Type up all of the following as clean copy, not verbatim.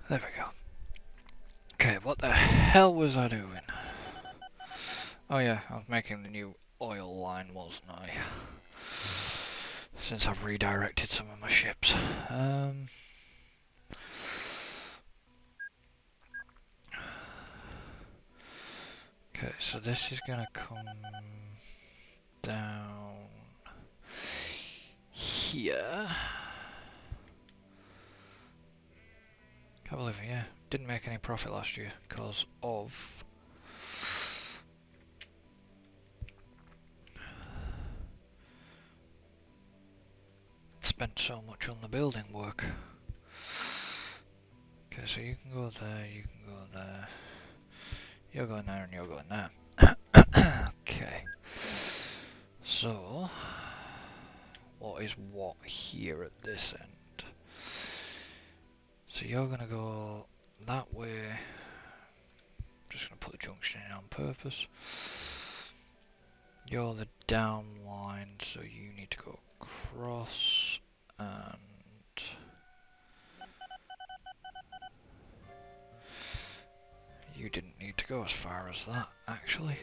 There we go. Okay, what the hell was I doing? Oh yeah, I was making the new oil line, wasn't I? Since I've redirected some of my ships. Okay, so this is gonna come down here. Can't believe it, yeah. Didn't make any profit last year because of spent so much on the building work. Okay, so you can go there, you can go there. You're going there and you're going there. Okay. So, what is what here at this end? So you're going to go that way. I'm just going to put the junction in on purpose. You're the down line, so you need to go across and you didn't need to go as far as that, actually.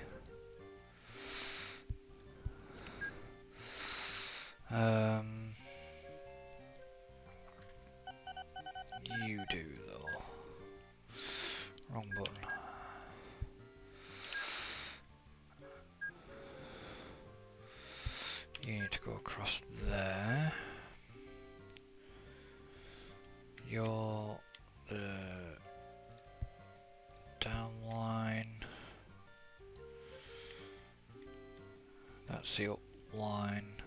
You do though. Wrong button. You need to go across there. You're the down line. That's the up line.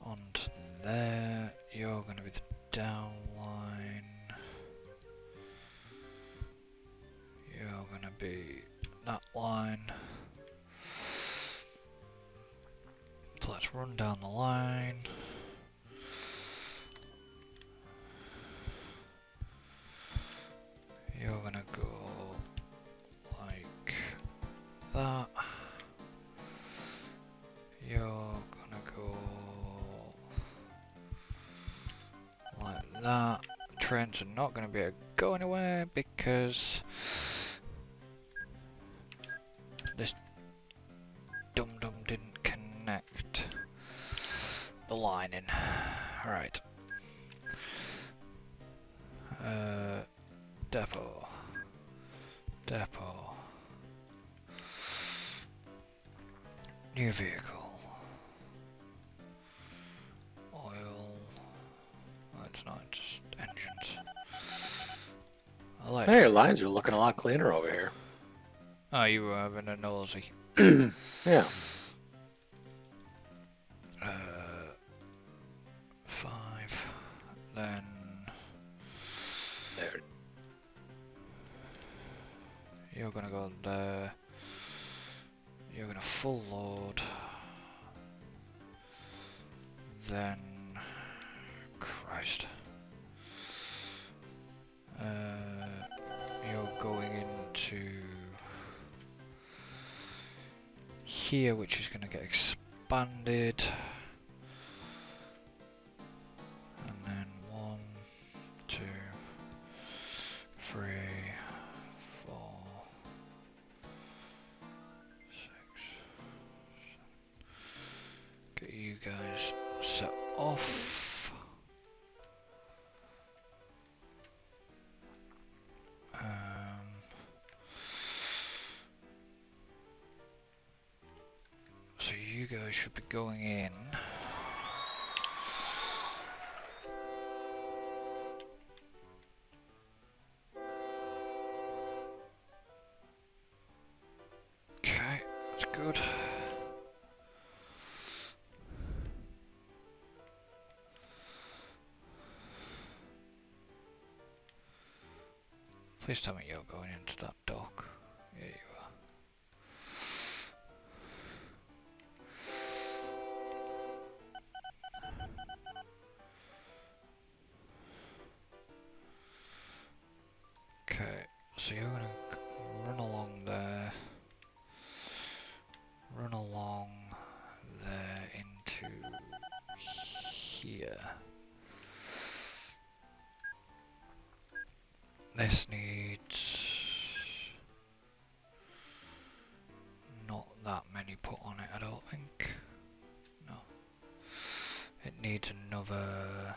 Onto there. You're going to be the down line. You're going to be that line. So let's run down the line. You're going to go like that. You're going to go like that. Trains are not going to be able to go anywhere because this dum-dum didn't connect the line in. Right. Depot. Depot. New vehicle. Oil. Oh, it's not, it's just engines. Hey, your lines are looking a lot cleaner over here. Oh, you were having a nosy. Yeah. 5. Then There. you're gonna go there. You're gonna full load. Then, Christ. You're going into here, which is gonna get expanded. And then 1, 2, 3, 4, 6, 7. Get you guys set off. So you guys should be going in. Okay, that's good. Please tell me you're going into that dock. Yeah, you are. Okay, so you're gonna run along there. Run along there into here. This needs not that many put on it, I don't think. No. It needs another.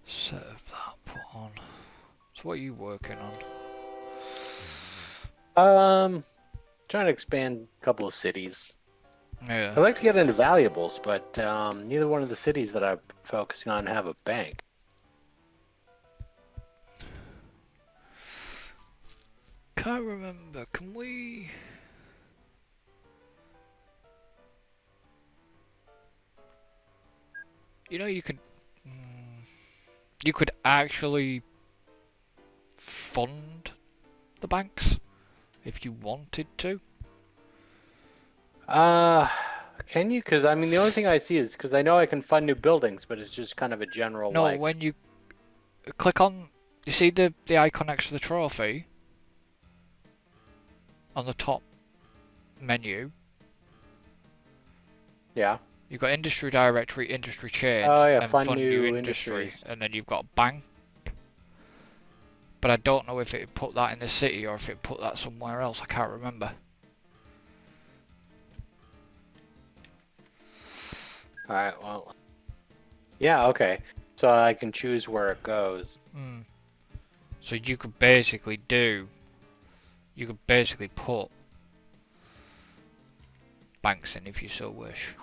Set of that put on. So what are you working on? Trying to expand a couple of cities. Yeah. I'd like to get into valuables, but neither one of the cities that I'm focusing on have a bank. Can't remember. Can we? You know, you could. You could actually fund the banks if you wanted to. Can you? Because I mean, the only thing I see is because I know I can fund new buildings, but it's just kind of a general No, like. when you click on, you see the icon next to the trophy on the top menu. Yeah. You've got industry directory, industry chains, Oh yeah, and fund fund new new industry, industries. and then you've got bank. But I don't know if it put that in the city or if it put that somewhere else. I can't remember. All right. Well. Yeah. Okay. So I can choose where it goes. So you could basically put banks in if you so wish.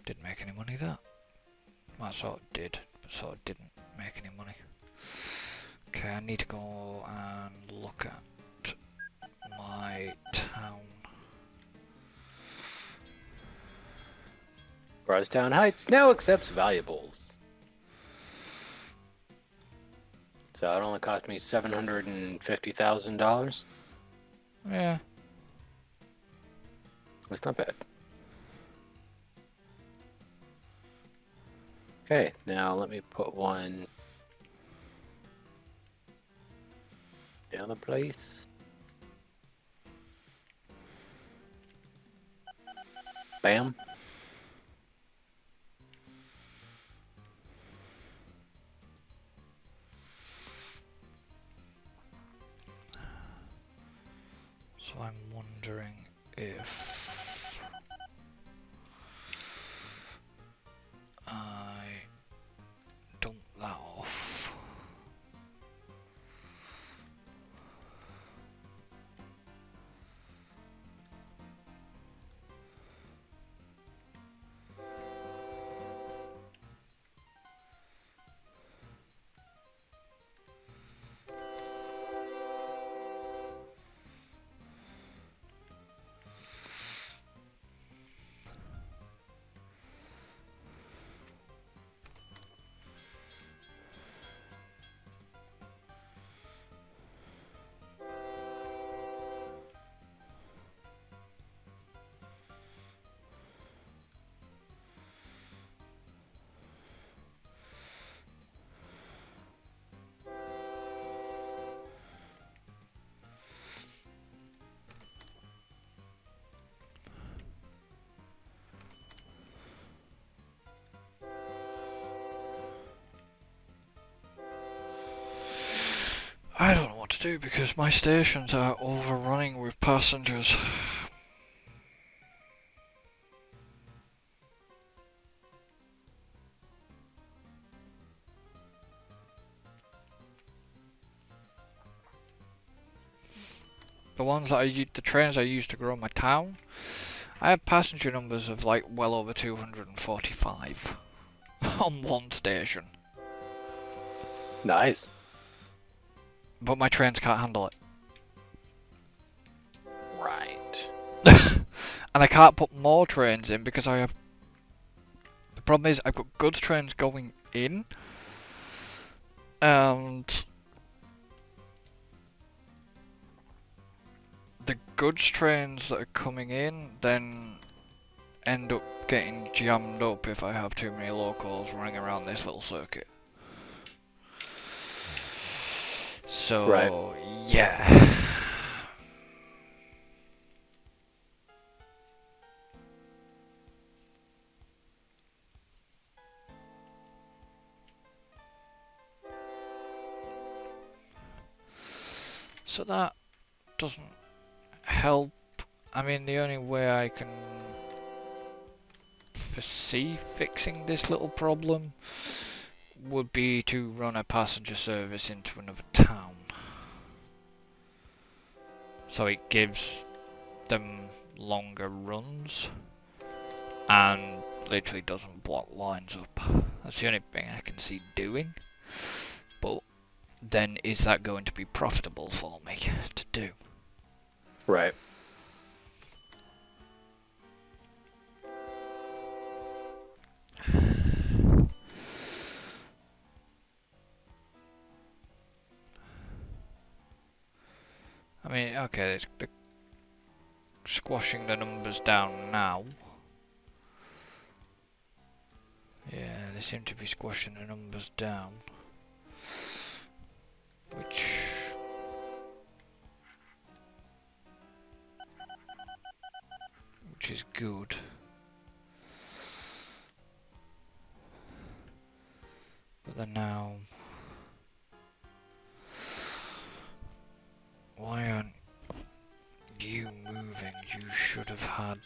Didn't make any money that. Well, I sort of did, but sort of didn't make any money. Okay, I need to go and look at my town. Crosstown Heights now accepts valuables. So it only cost me $750,000. Yeah. That's not bad. Okay, now let me put one down the place. Bam. So I'm wondering if I dump that off. I don't know what to do because my stations are overrunning with passengers. The ones that the trains I use to grow my town, I have passenger numbers of like well over 245 on one station. Nice. But my trains can't handle it. Right. And I can't put more trains in because I have... The problem is I've got goods trains going in. And... the goods trains that are coming in then end up getting jammed up if I have too many locals running around this little circuit. Right. So, yeah. So that doesn't help. I mean, the only way I can foresee fixing this little problem would be to run a passenger service into another town. So it gives them longer runs and literally doesn't block lines up. That's the only thing I can see doing. But then is that going to be profitable for me to do? Right. I mean, okay, they're squashing the numbers down now. Yeah, they seem to be squashing the numbers down. Which is good. But then now, why aren't you moving? You should have had.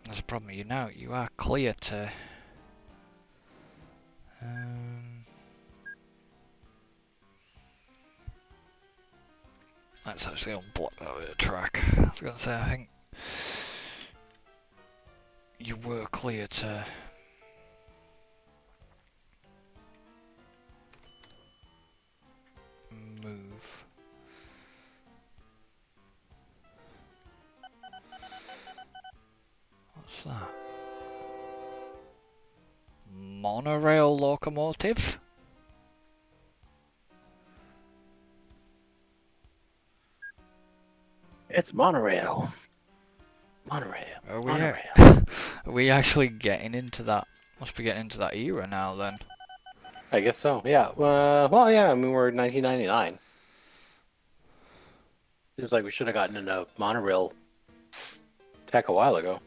There's a problem. You are clear to. Let's actually unblock that bit of track. I was gonna say, I think you were clear to. Move. What's that? Monorail locomotive? It's Monorail. Monorail. Are we, Monorail. are we actually getting into that? Must be getting into that era now then. I guess so. Yeah. Well, yeah. I mean, we're in 1999. Seems like we should have gotten into monorail tech a while ago.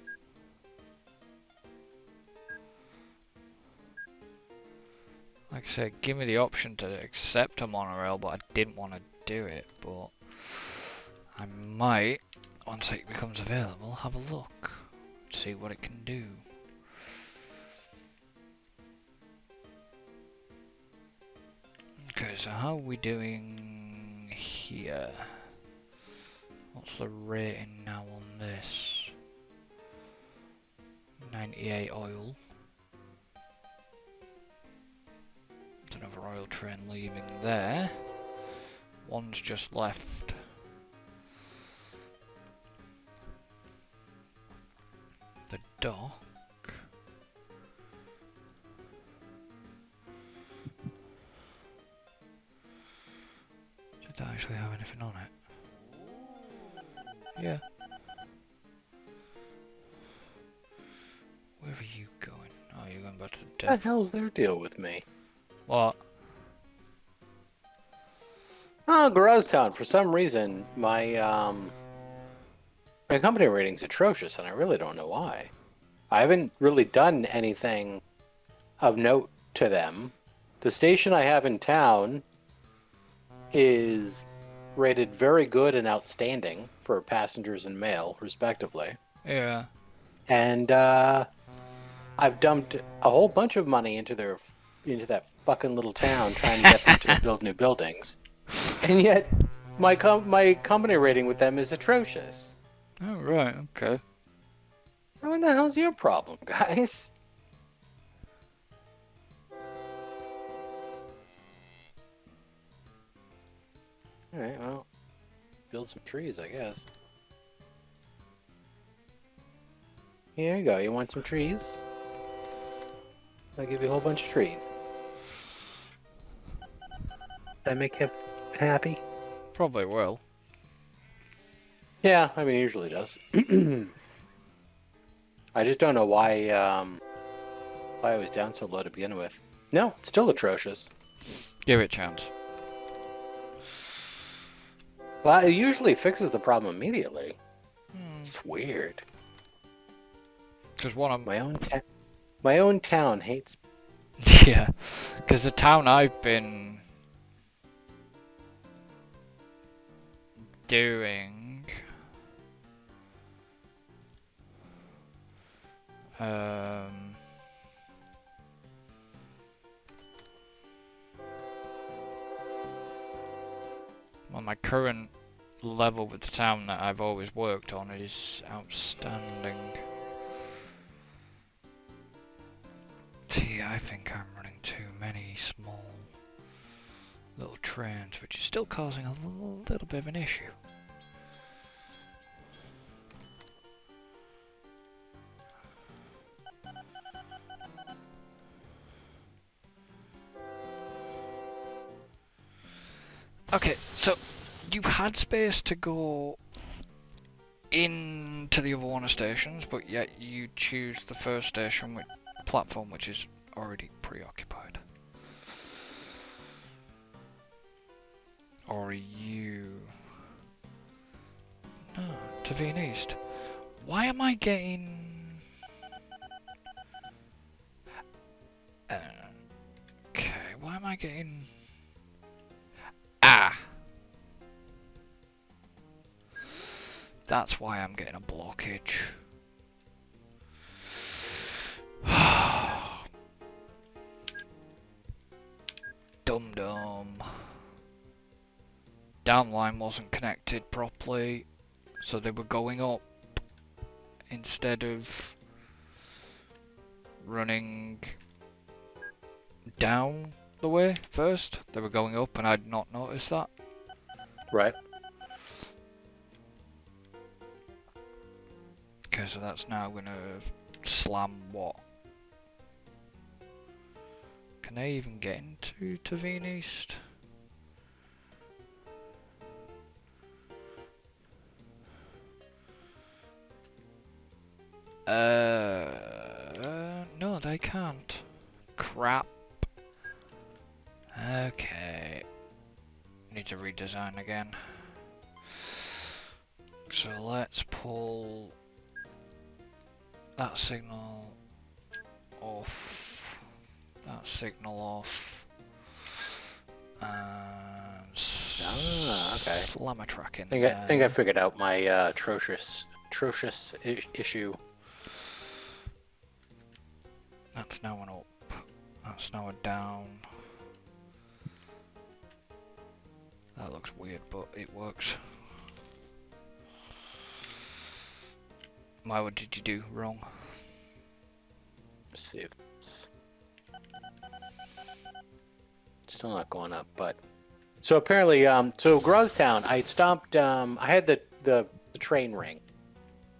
Like I said, give me the option to accept a monorail, but I didn't want to do it. But I might, once it becomes available, have a look, see what it can do. Okay, so how are we doing here? What's the rating now on this? 98 oil. There's another oil train leaving there. One's just left. The dock. Did that actually have anything on it? Yeah. Where are you going? Oh, you're going back to the What depot. the hell's their deal with me? What? Oh, Town. For some reason, my company rating's atrocious, and I really don't know why. I haven't really done anything of note to them. The station I have in town is rated very good and outstanding for passengers and mail, respectively. Yeah. And I've dumped a whole bunch of money into that fucking little town trying to get them to build new buildings. And yet, my company rating with them is atrocious. Oh, right, okay. What the hell's your problem, guys? Alright, well, build some trees, I guess. Here you go, you want some trees? I'll give you a whole bunch of trees. I make you happy. Probably will. Yeah, I mean, it usually does. I just don't know why it was down so low to begin with. No, it's still atrocious. Give it a chance. Well, it usually fixes the problem immediately. Hmm. It's weird. Because one of My own town hates. yeah, because the town I've been doing, well, my current level with the town that I've always worked on is outstanding. See, I think I'm running too many small little trains, which is still causing a little bit of an issue. Okay, so you had space to go into the other one of stations, but yet you choose the first station with platform, which is already preoccupied. Or are you... No, to Veen East. Why am I getting... Okay, why am I getting... Ah! That's why I'm getting a blockage. Dum dum. Downline wasn't connected properly, so they were going up instead of running down the way first. They were going up and I'd not noticed that. Right. Okay, so that's now gonna slam what? Can they even get into Tavine East? No, they can't. Crap. Okay. Need to redesign again. So let's pull that signal off. That signal off. And okay. slam a track in I think I figured out my atrocious issue. That's now an up. That's now a down. That looks weird, but it works. What did you do wrong? Let's see if it's still not going up, but so apparently, so Groztown, I stopped. I had the train ring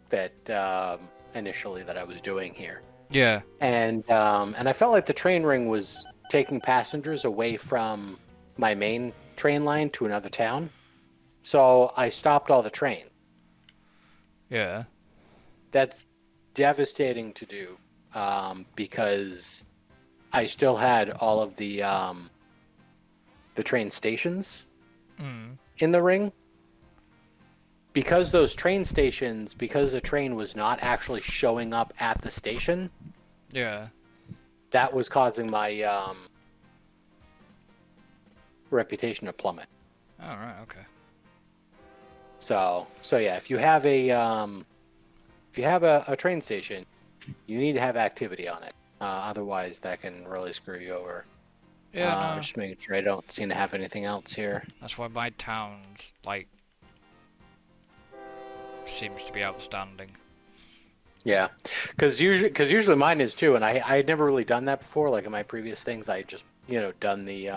that initially that I was doing here. Yeah. And I felt like the train ring was taking passengers away from my main train line to another town. So I stopped all the trains. Yeah. That's devastating to do because I still had all of the train stations in the ring. Because those train stations, because the train was not actually showing up at the station, Yeah. that was causing my reputation to plummet. Oh, right, okay. So yeah, if you have a train station, you need to have activity on it. Otherwise, that can really screw you over. Yeah, no. Just making sure I don't seem to have anything else here. That's why my town's, like, seems to be outstanding. Yeah, because usually mine is too, and I had never really done that before. Like in my previous things, I just done the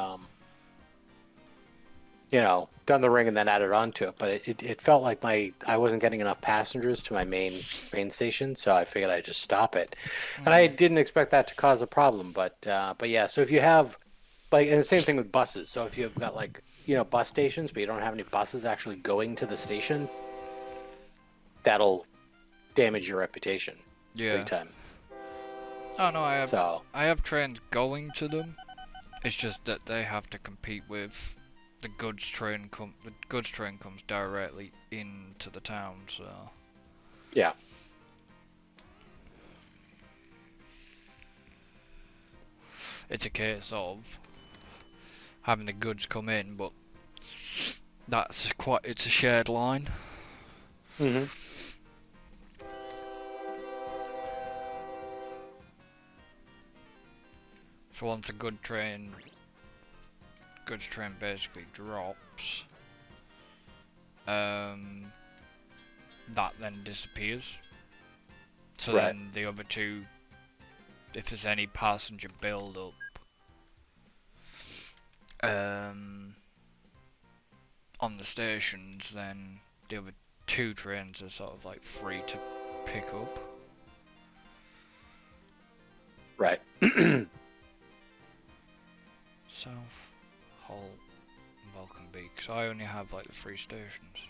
done the ring and then added on to it. But it felt like I wasn't getting enough passengers to my main train station, so I figured I'd just stop it. And I didn't expect that to cause a problem, but yeah. So if you have Like, and the same thing with buses. So if you've got like, bus stations, but you don't have any buses actually going to the station, that'll damage your reputation Yeah. big time. Oh no, So I have trains going to them. It's just that they have to compete with the goods train. The goods train comes directly into the town, so yeah, it's a case of having the goods come in, but it's a shared line. mm-hmm. So once a goods train basically drops, that then disappears. So Right. then the other two, if there's any passenger build up, on the stations, then the other two trains are sort of like free to pick up. Right. South, Hull, and Vulcan Beak. So I only have like the 3 stations.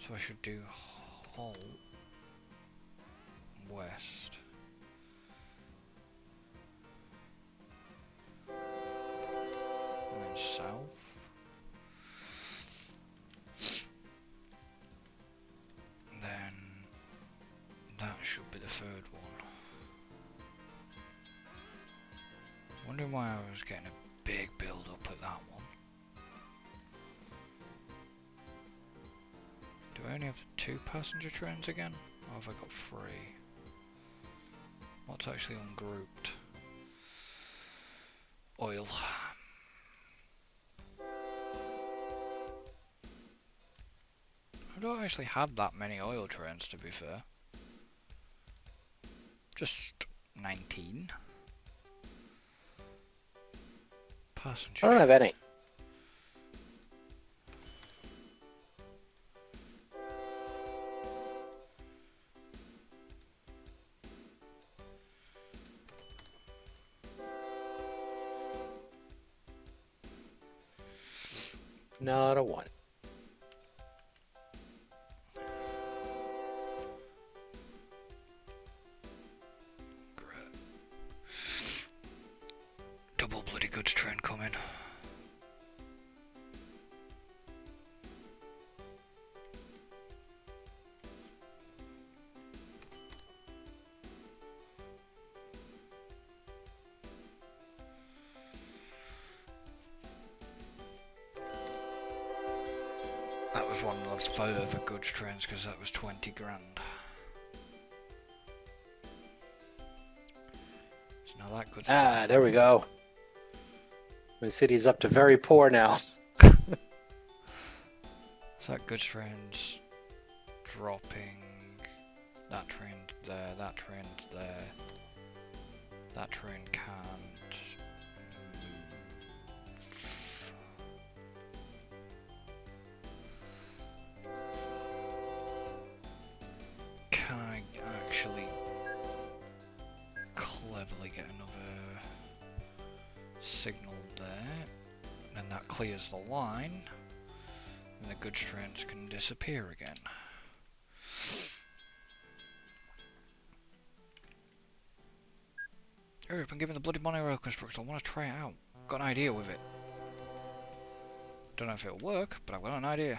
So I should do Hull, West. And then South. And then that should be the 3rd one. Wondering why I was getting a big build up at that one. Do I only have 2 passenger trains again? Or have I got 3? What's actually ungrouped? Oil. I don't actually have that many oil trains, to be fair. Just 19. Passenger. I don't have any. Not a one. Great. Double bloody goods train coming. That was one of the further goods trains because that was 20 grand. So now that goods train. There we go. The city's up to very poor now. So that goods train's dropping. That train's there, that train's there. That train can't move. Can I actually cleverly get another signal there? And then that clears the line. And the goods trains can disappear again. Hurry up and give me the bloody monorail construction. I want to try it out. Got an idea with it. Don't know if it'll work, but I've got an idea.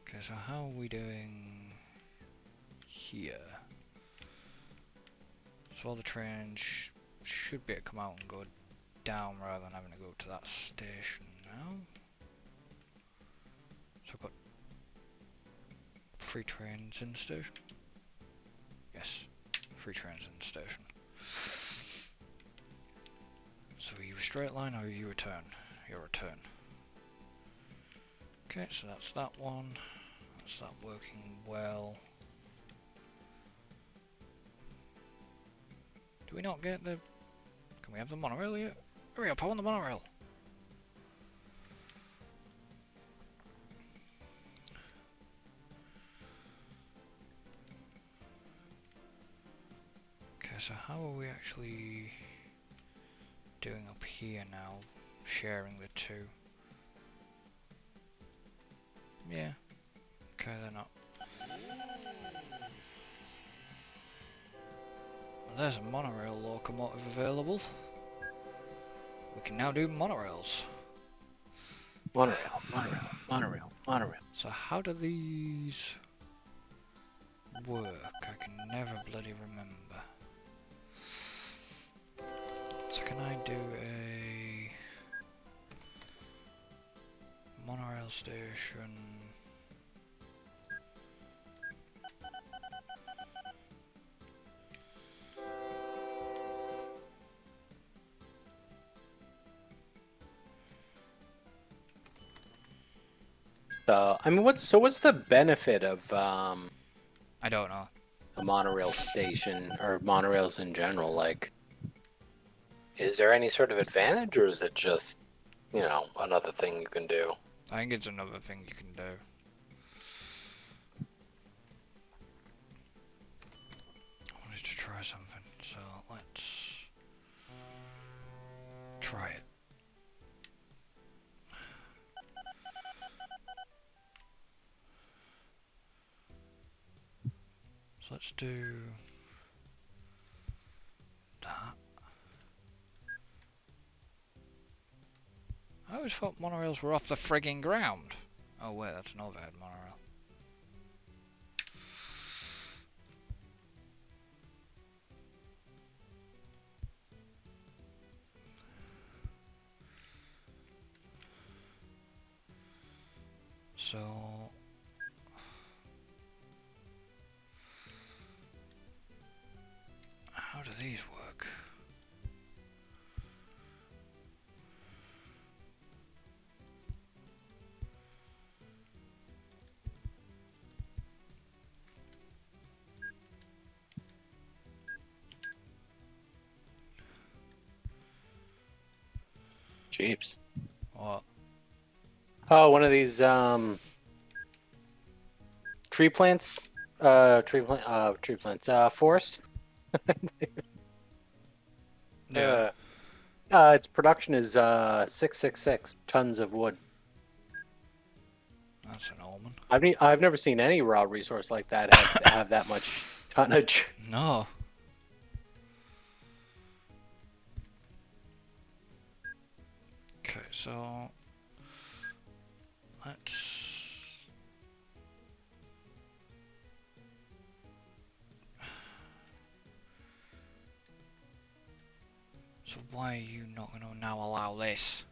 Okay, so how are we doing here? So all the trains should be able to come out and go down rather than having to go to that station now. So I've got 3 trains in the station. Yes, 3 trains in the station. So are you a straight line or are you a turn? You're a turn. Okay, so that's that one. That's that working well. Do we not get the... Can we have the monorail yet? Hurry up, I want the monorail! so how are we actually doing up here now? Sharing the two. Yeah. Okay, they're not. Well, there's a monorail locomotive available. We can now do monorails. Monorail, monorail, monorail, monorail. So how do these work? I can never bloody remember. So can I do a monorail station? I mean, what's the benefit of I don't know. a monorail station or monorails in general? Like, is there any sort of advantage, or is it just, another thing you can do? I think it's another thing you can do. I wanted to try something, so let's try it. So let's do that. I always thought monorails were off the frigging ground. Oh wait, that's an overhead monorail. So how do these work? Jeeps. What? Oh, one of these tree plants. Tree plants. Forest. Yeah, Its production is 666 tons of wood. that's an omen. I've never seen any raw resource like that have that much tonnage. No. Okay, so let's. So why are you not going to now allow this?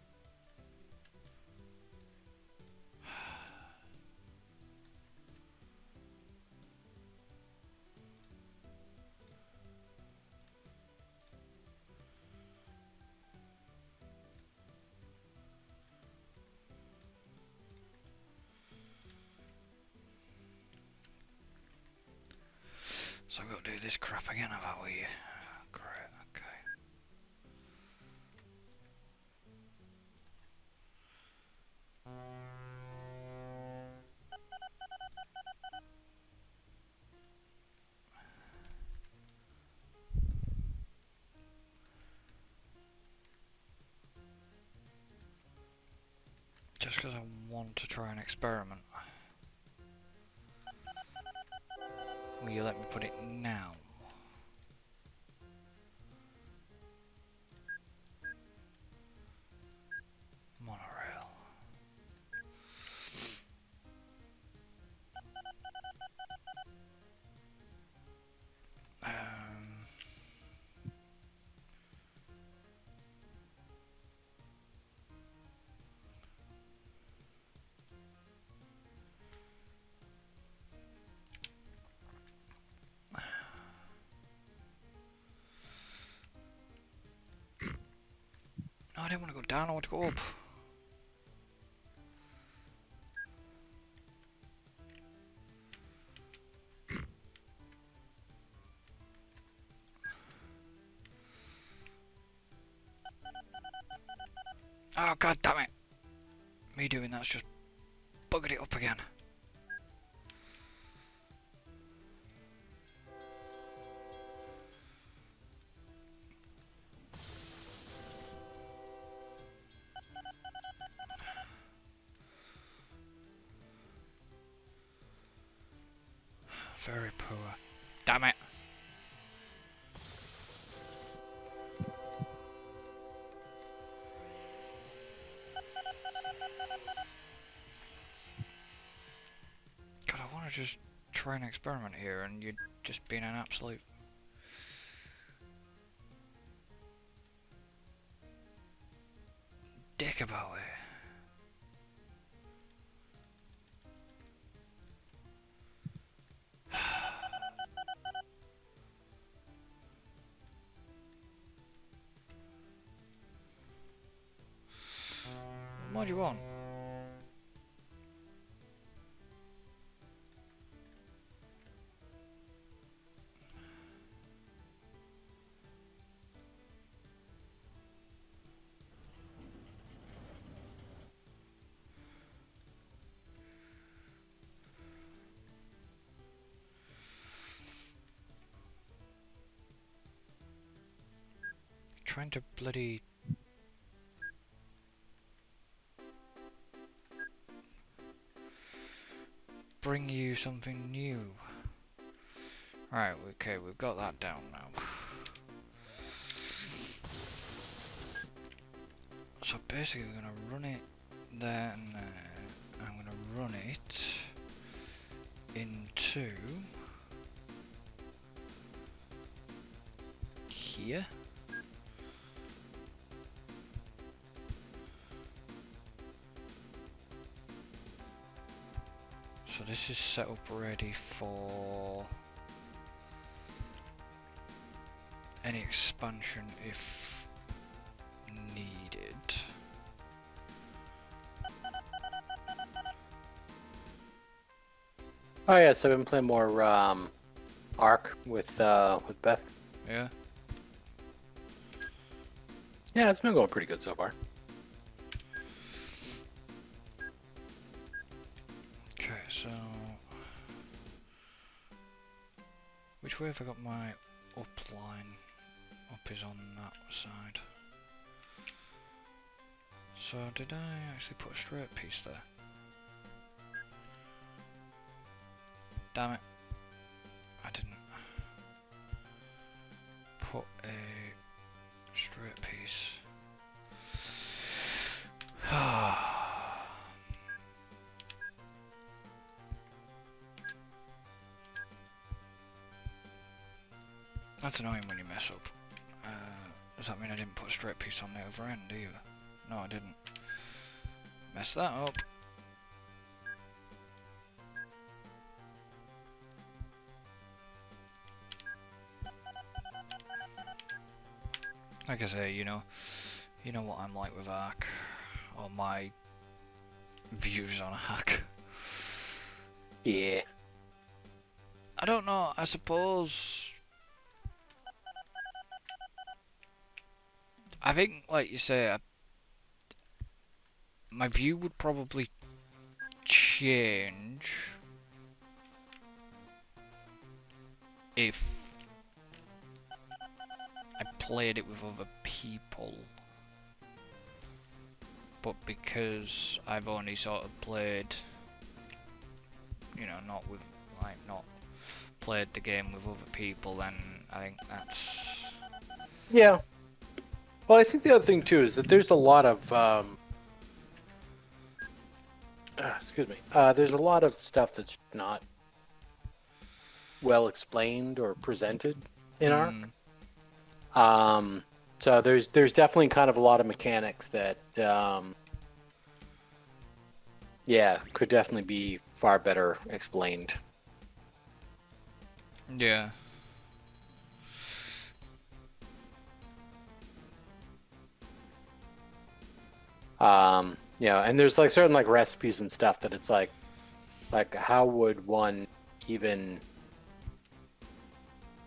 So I've got to do this crap again, have I with you? Great, okay. Just because I want to try an experiment. Will you let me put it now? Monorail. Um, no, I didn't want to go down, I want to go up. Oh, god damn it! Me doing that's just buggered it up again. to just try and experiment here, and you're just being an absolute dick about it. What do you want? Trying to bloody bring you something new. Right, okay, we've got that down now. So basically we're gonna run it there and there. I'm gonna run it into here. So this is set up ready for any expansion if needed. Oh yeah, so I've been playing more Ark with Beth. Yeah. Yeah, it's been going pretty good so far. Okay, so which way have I got my up line? Up is on that side. So did I actually put a straight piece there? Damn it. I didn't put a straight piece. That's annoying when you mess up. Does that mean I didn't put a straight piece on the other end either? No, I didn't. Mess that up. Like I say, you know what I'm like with Ark, or my views on Ark. Yeah. I don't know. I suppose. I think, like you say, my view would probably change if I played it with other people. But because I've only sort of played, you know, not played the game with other people, then I think that's... Yeah. Well, I think the other thing too is that there's a lot of excuse me. There's a lot of stuff that's not well explained or presented in Ark. So there's definitely kind of a lot of mechanics that yeah, could definitely be far better explained. Yeah. You know, and there's like certain like recipes and stuff that it's like how would one even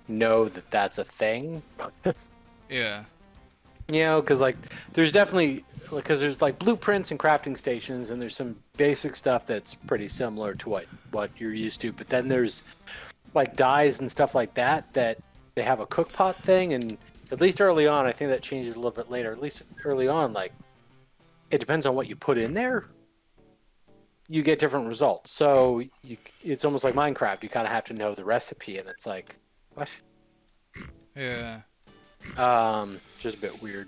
know that that's a thing? Yeah. You know, because like there's definitely because there's like blueprints and crafting stations, and there's some basic stuff that's pretty similar to what you're used to. But then there's like dyes and stuff like that they have a cook pot thing, and at least early on, I think that changes a little bit later. At least early on, like it depends on what you put in there. You get different results. So it's almost like Minecraft. You kind of have to know the recipe, and it's like what? Yeah. Just a bit weird.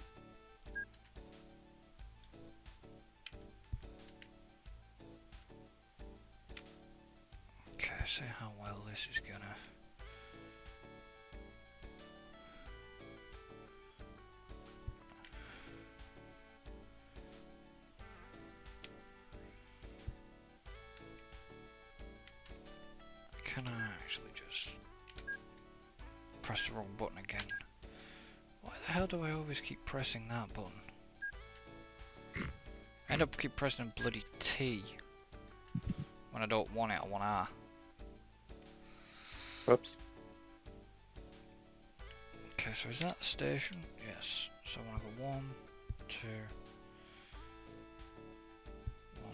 Okay. Okay, see how well this is gonna. Can I actually just press the wrong button again? Why the hell do I always keep pressing that button? I end up keep pressing bloody T when I don't want it. I want R. Whoops. Okay, so is that the station? Yes. So I want to go 1, 2, 1.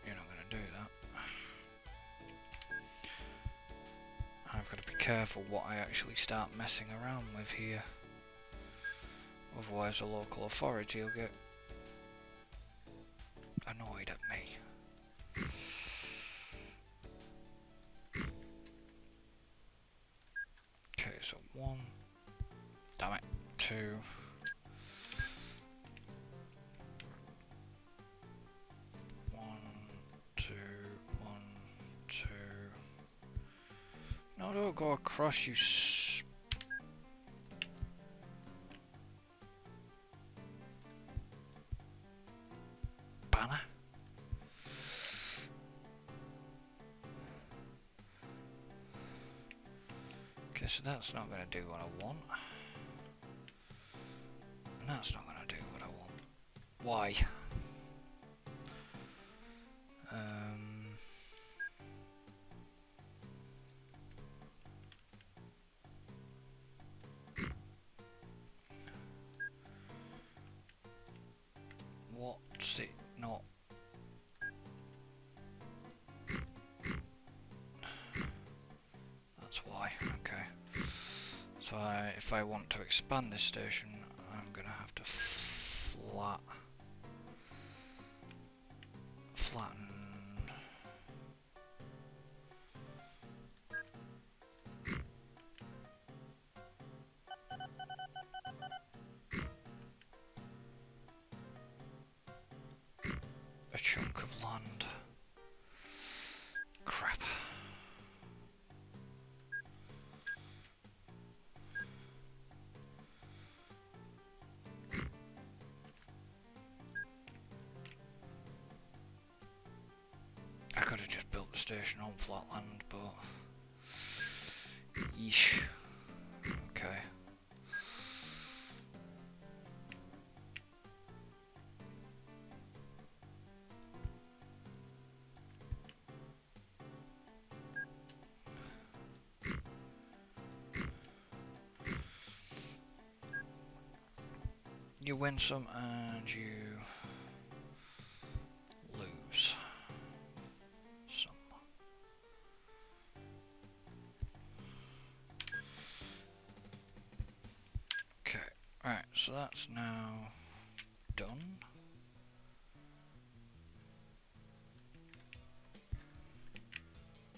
You're not going to do that. I've got to be careful what I actually start messing around with here. Otherwise the local authority will get annoyed at me. Okay, so 1. Damn it. 2. 1, 2, 1, 2. No, don't go across, you spanner. Okay, so that's not going to do what I want. And that's not going to do what I want. Why? What's it not? That's why. Okay. So if I want to expand this station, I'm going to have to flatten. A chunk of land. Crap. I could have just built the station on flat land, but yeesh. Okay. You win some and you lose some. Okay, right, so that's now done.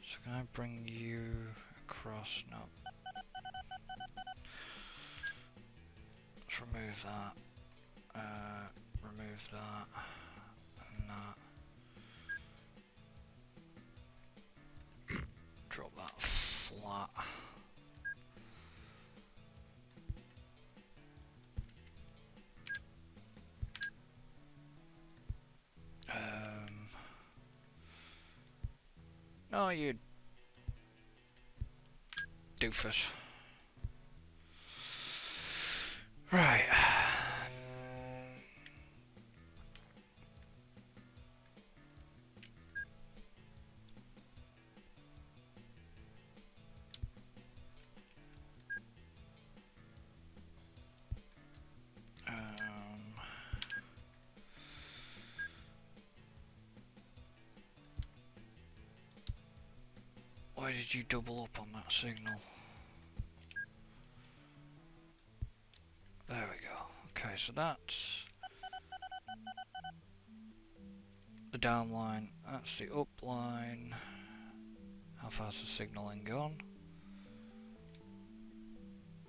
So can I bring you across? No. Let's remove that. Remove that and that. Drop that flat. No, you doofus. Right. Why did you double up on that signal? There we go. Okay, so that's the down line, that's the up line. How far's the signalling gone?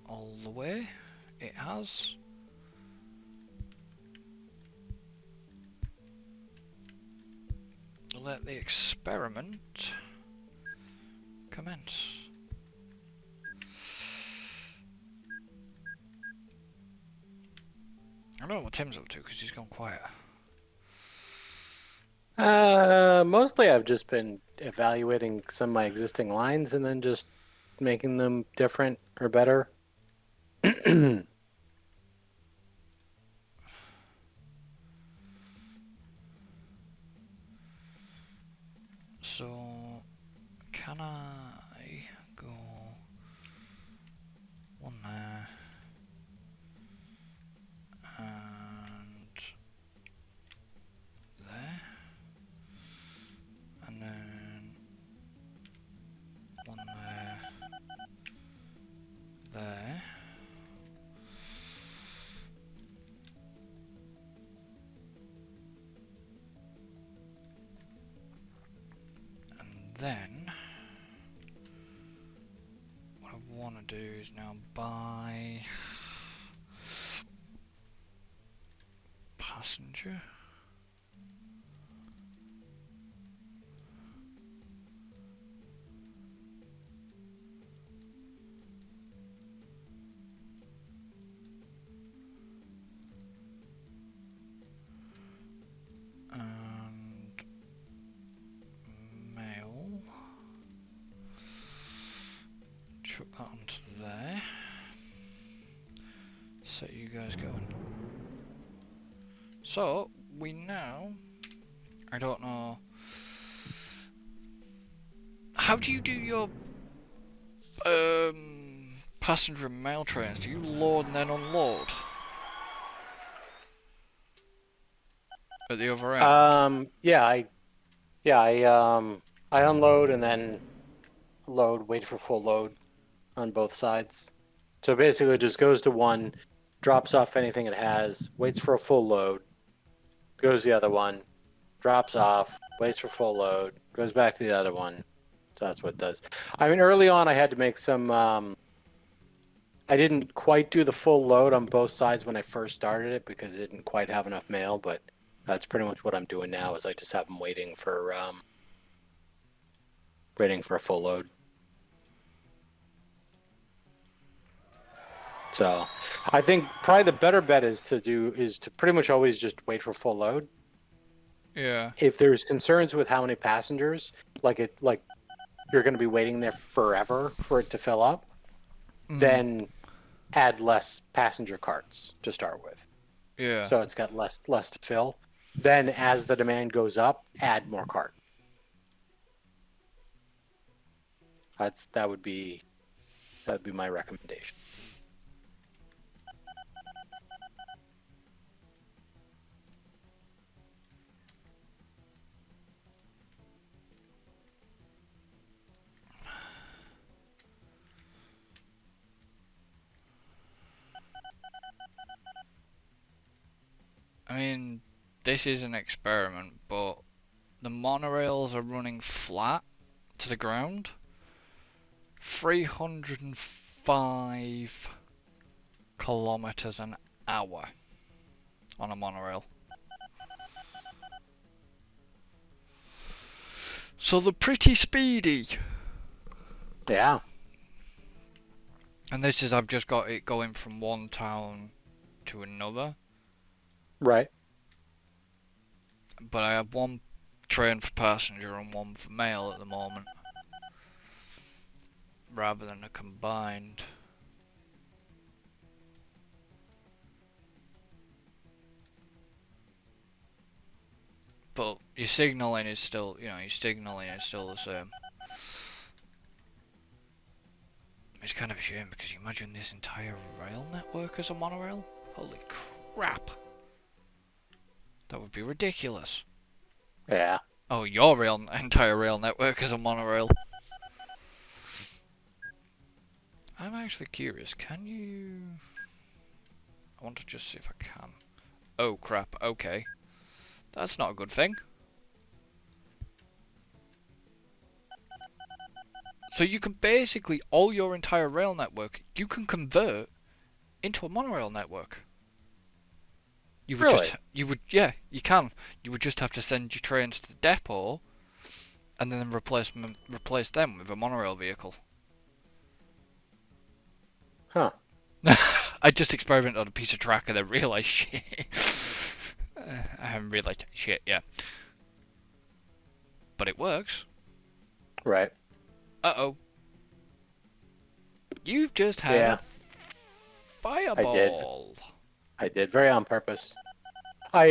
All the way? It has. Let the experiment Commence. I don't know what Tim's up to because he's gone quiet. Mostly I've just been evaluating some of my existing lines and then just making them different or better. So, can I go one there and there, and then one there, and then what I want to do is now buy passenger. And mail. Chuck that onto there. Set you guys going. So we now, I don't know. How do you do your passenger and mail trains? Do you load and then unload at the other end? I unload and then load, wait for full load on both sides. So basically it just goes to one, drops off anything it has, waits for a full load, goes to the other one, drops off, waits for full load, goes back to the other one. So that's what it does. I mean, early on I had to make some, I didn't quite do the full load on both sides when I first started it because it didn't quite have enough mail, but that's pretty much what I'm doing now is I just have them waiting for a full load. So I think probably the better bet is to pretty much always just wait for full load. Yeah. If there's concerns with how many passengers, like you're going to be waiting there forever for it to fill up, then add less passenger carts to start with. Yeah. So it's got less to fill. Then as the demand goes up, add more cart. That would be my recommendation. I mean, this is an experiment, but the monorails are running flat to the ground. 305 kilometers an hour on a monorail. So they're pretty speedy. Yeah. And this is, I've just got it going from one town to another. Right. But I have one train for passenger and one for mail at the moment. Rather than a combined. But your signaling is still, the same. It's kind of a shame because you imagine this entire rail network as a monorail? Holy crap. That would be ridiculous. Yeah. Oh, your entire rail network as a monorail. I'm actually curious, can you... I want to just see if I can. Oh crap, okay. That's not a good thing. So you can basically, all your entire rail network, you can convert into a monorail network. You would Really? yeah, you can. You would just have to send your trains to the depot and then replace them with a monorail vehicle. Huh. I just experimented on a piece of track and then realised shit. I haven't realised shit, yeah. But it works. Right. Uh-oh. You've just had Yeah. a fireball. I did. Very on purpose. I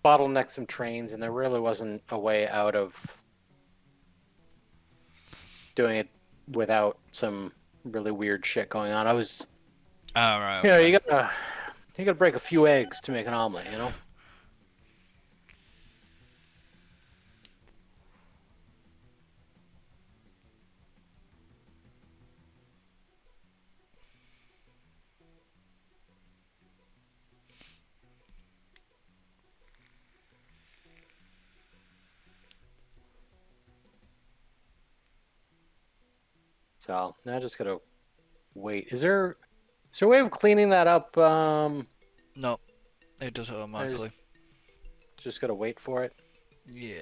bottlenecked some trains, and there really wasn't a way out of doing it without some really weird shit going on. I was, Oh, right, okay. you gotta break a few eggs to make an omelet, you know. So now I just gotta wait. Is there a way of cleaning that up? No, it does it automatically. Just gotta wait for it. Yeah.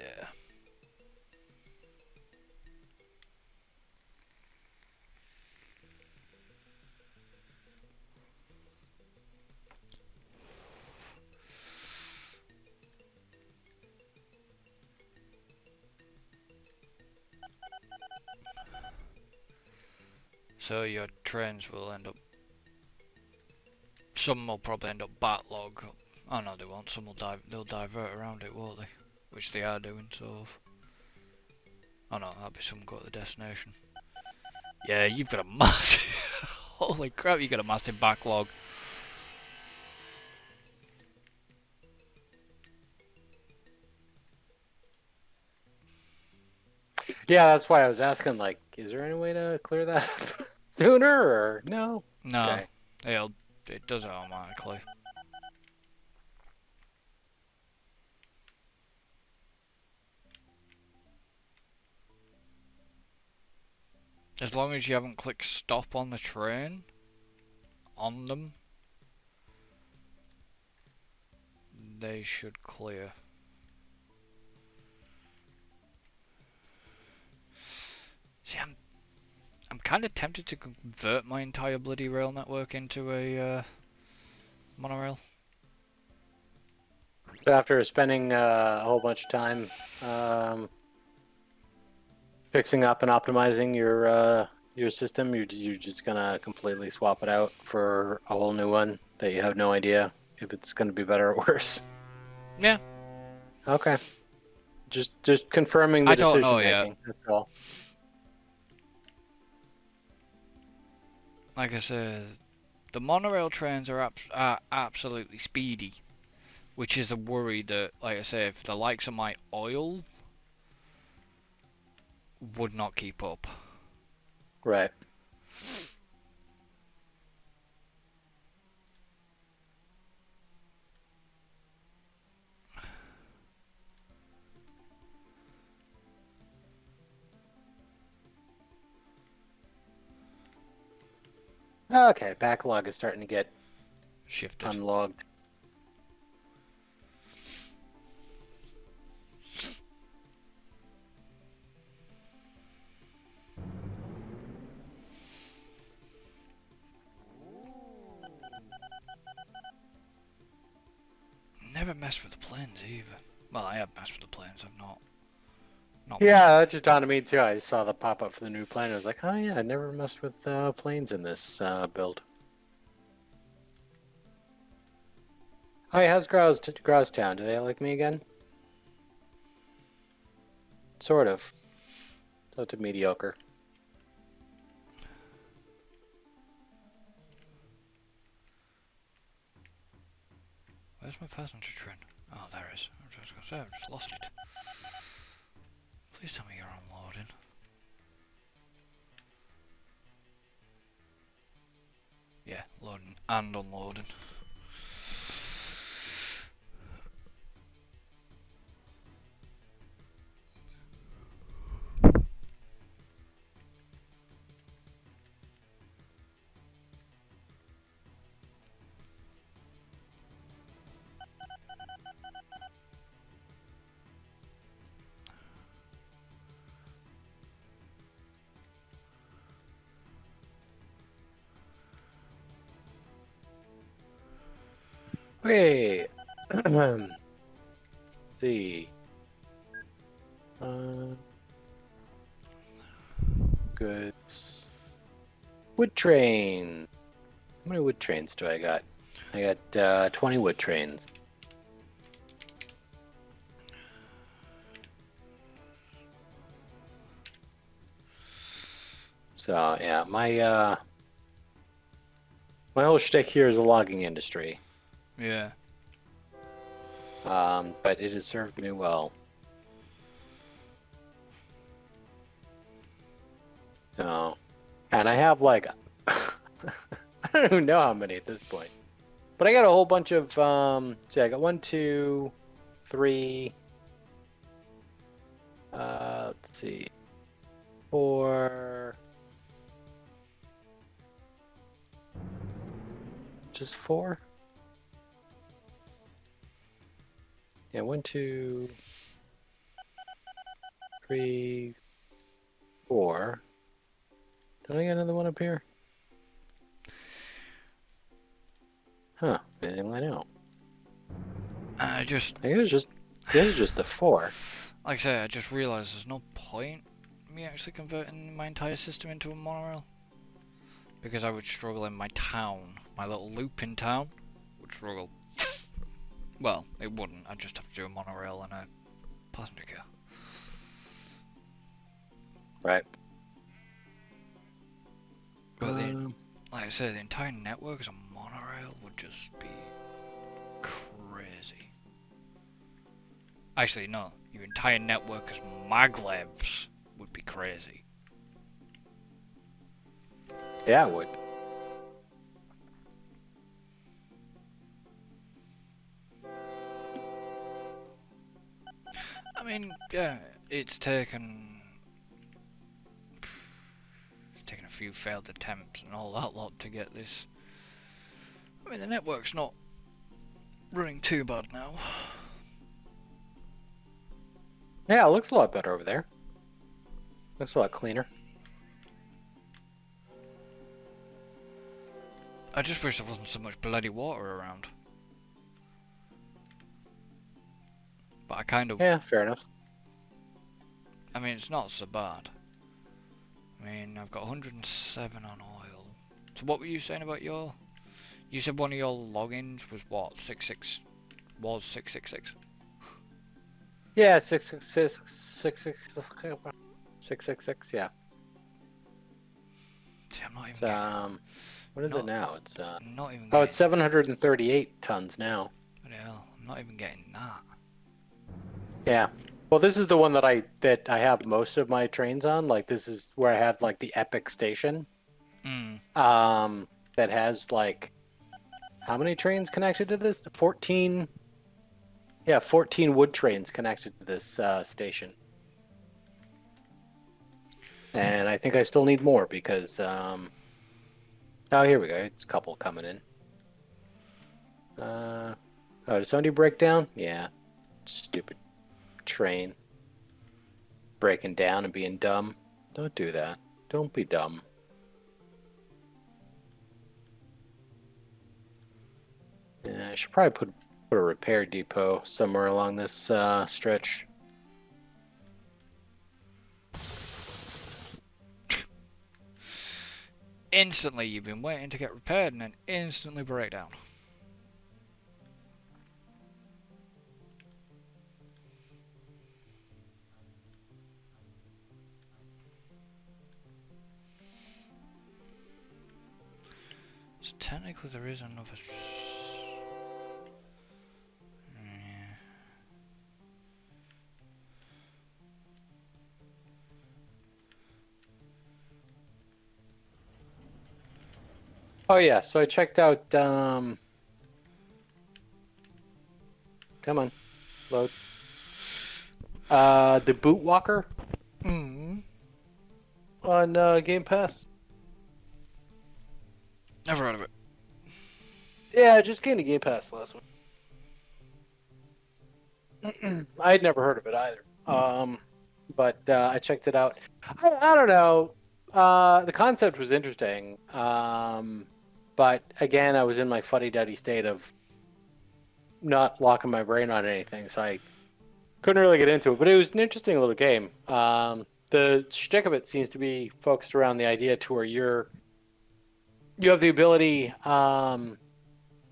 So your trains will end up. Some will probably end up backlog. Oh no, they won't. Some will they'll divert around it, won't they? Which they are doing. So. Oh no, that'll be some go to the destination. Yeah, you've got a massive. Holy crap, you've got a massive backlog. Yeah, that's why I was asking. Like, is there any way to clear that up sooner, or no? No, Okay. it does it automatically. As long as you haven't clicked stop on the train, on them, they should clear. See, I'm kind of tempted to convert my entire bloody rail network into a monorail. So after spending a whole bunch of time fixing up and optimizing your system, you're just gonna completely swap it out for a whole new one that you have no idea if it's gonna be better or worse. Yeah. Okay. Just confirming the I don't decision know yet. making. That's all. Like I said, the monorail trains are absolutely speedy, which is a worry that, like I say, if the likes of my oil would not keep up. Right. Okay, backlog is starting to get Shifted. unlogged. Never messed with the planes either. Well, I have messed with the planes. I've not. Yeah, that just dawned on me too. I saw the pop up for the new plane. I was like, oh yeah, I never messed with planes in this build. Hi, how's Growstown? Do they like me again? Sort of. So to mediocre. Where's my passenger train? Oh, there it is. I was just gonna say, I've just lost it. Please tell me you're unloading. Yeah, loading and unloading. Okay. Let's see. Goods. Wood train. How many wood trains do I got? I got 20 wood trains. So yeah, my whole shtick here is the logging industry. Yeah. But it has served me well. So, and I have like I don't even know how many at this point. But I got a whole bunch of see, I got 1, 2, 3. Let's see, 4. Just 4. Yeah, 1, 2, 3, 4. Don't I get another one up here? Huh? Didn't I know? I just, I guess it's just the 4. like I say, I just realised there's no point me actually converting my entire system into a monorail. Because I would struggle in my town. My little loop in town would struggle. Well, it wouldn't. I'd just have to do a monorail and a passenger car. Right. But like I said, the entire network as a monorail would just be crazy. Actually, no. Your entire network as maglevs would be crazy. Yeah, it would. I mean, yeah, it's taken a few failed attempts and all that lot to get this. I mean, the network's not running too bad now. Yeah, it looks a lot better over there. Looks a lot cleaner. I just wish there wasn't so much bloody water around. But I kind of... Yeah, fair enough. I mean, it's not so bad. I mean, I've got 107 on oil. So what were you saying about your... You said one of your logins was what? 66... Was 666? Yeah, 666, yeah. See, I'm not even It's, getting... what is it now? It's not even oh, getting... it's 738 tons now. What the hell? I'm not even getting that. Yeah. Well, this is the one that I have most of my trains on. Like, this is where I have like the Epic station. That has like how many trains connected to this? 14. Yeah, 14 wood trains connected to this station. And I think I still need more because oh, here we go. It's a couple coming in. Oh, did somebody break down? Yeah. Stupid train. Breaking down and being dumb. Don't do that. Don't be dumb. Yeah, I should probably put a repair depot somewhere along this stretch. Instantly, you've been waiting to get repaired and then instantly break down. So technically there is another... Yeah. Oh yeah, so I checked out come on. Load. The Boot Walker on Game Pass. Never heard of it. Yeah, I just came to Game Pass last week. I had never heard of it either. But I checked it out. I don't know. The concept was interesting. But again, I was in my fuddy-duddy state of not locking my brain on anything, so I couldn't really get into it. But it was an interesting little game. The shtick of it seems to be focused around the idea to where you have the ability, and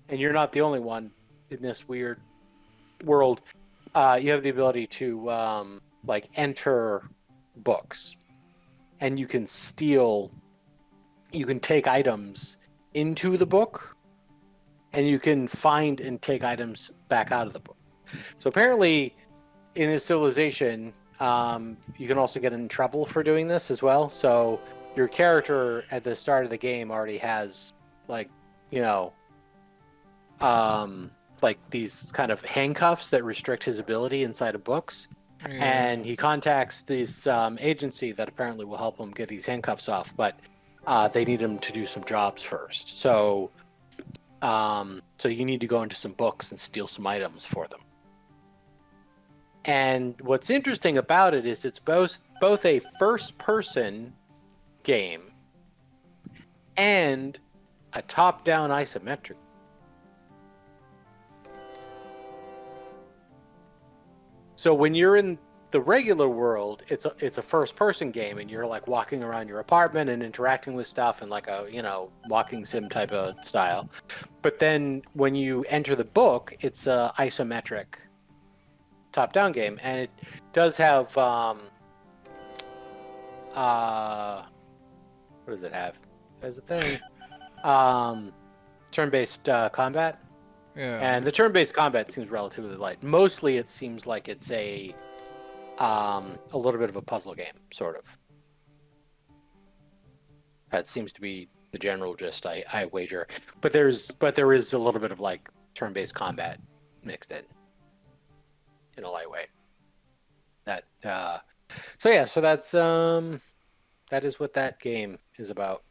you're not the only one in this weird world. You have the ability to like enter books, and you can take items into the book, and you can find and take items back out of the book. So apparently, in this civilization, you can also get in trouble for doing this as well. So your character at the start of the game already has, like, you know, like these kind of handcuffs that restrict his ability inside of books. Yeah. And he contacts this agency that apparently will help him get these handcuffs off, but they need him to do some jobs first. So you need to go into some books and steal some items for them. And what's interesting about it is it's both a first-person game and a top-down isometric. So when you're in the regular world, it's a first-person game, and you're like walking around your apartment and interacting with stuff in like a walking sim type of style. But then when you enter the book, it's a isometric top-down game, and it does have what does it have? There's a thing, turn-based combat. Yeah. And the turn-based combat seems relatively light. Mostly, it seems like it's a little bit of a puzzle game, sort of. That seems to be the general gist, I wager. But there is a little bit of like turn-based combat mixed in a light way. So that's that is what that game is about.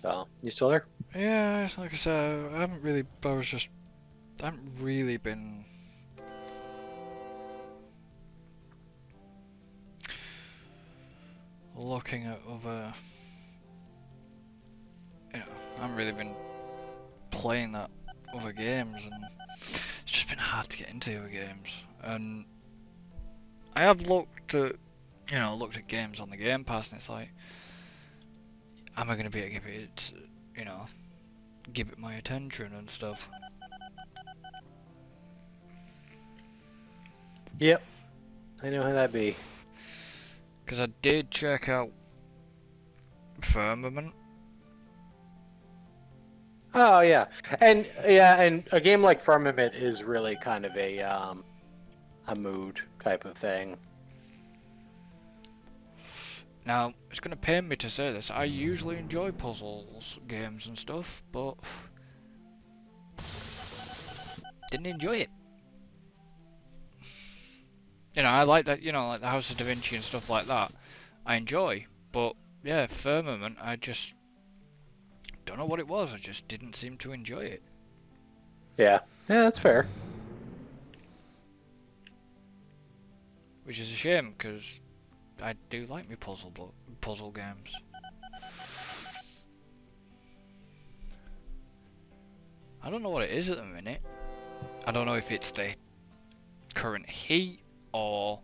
So, you still there? Yeah, it's like I said, I haven't really been looking at other, I haven't really been playing that other games, and it's just been hard to get into the other games. And I have looked at games on the Game Pass, and it's like, am I going to be able to give it my attention and stuff? Yep. I know how that be. Because I did check out Firmament. Oh yeah, and a game like Firmament is really kind of a mood type of thing. Now, it's going to pain me to say this, I usually enjoy puzzles, games and stuff, but didn't enjoy it. I like that, like the House of Da Vinci and stuff like that, I enjoy, but yeah, Firmament, I just don't know what it was, I just didn't seem to enjoy it. Yeah, that's fair. Which is a shame, because I do like my puzzle games. I don't know what it is at the minute. I don't know if it's the current heat or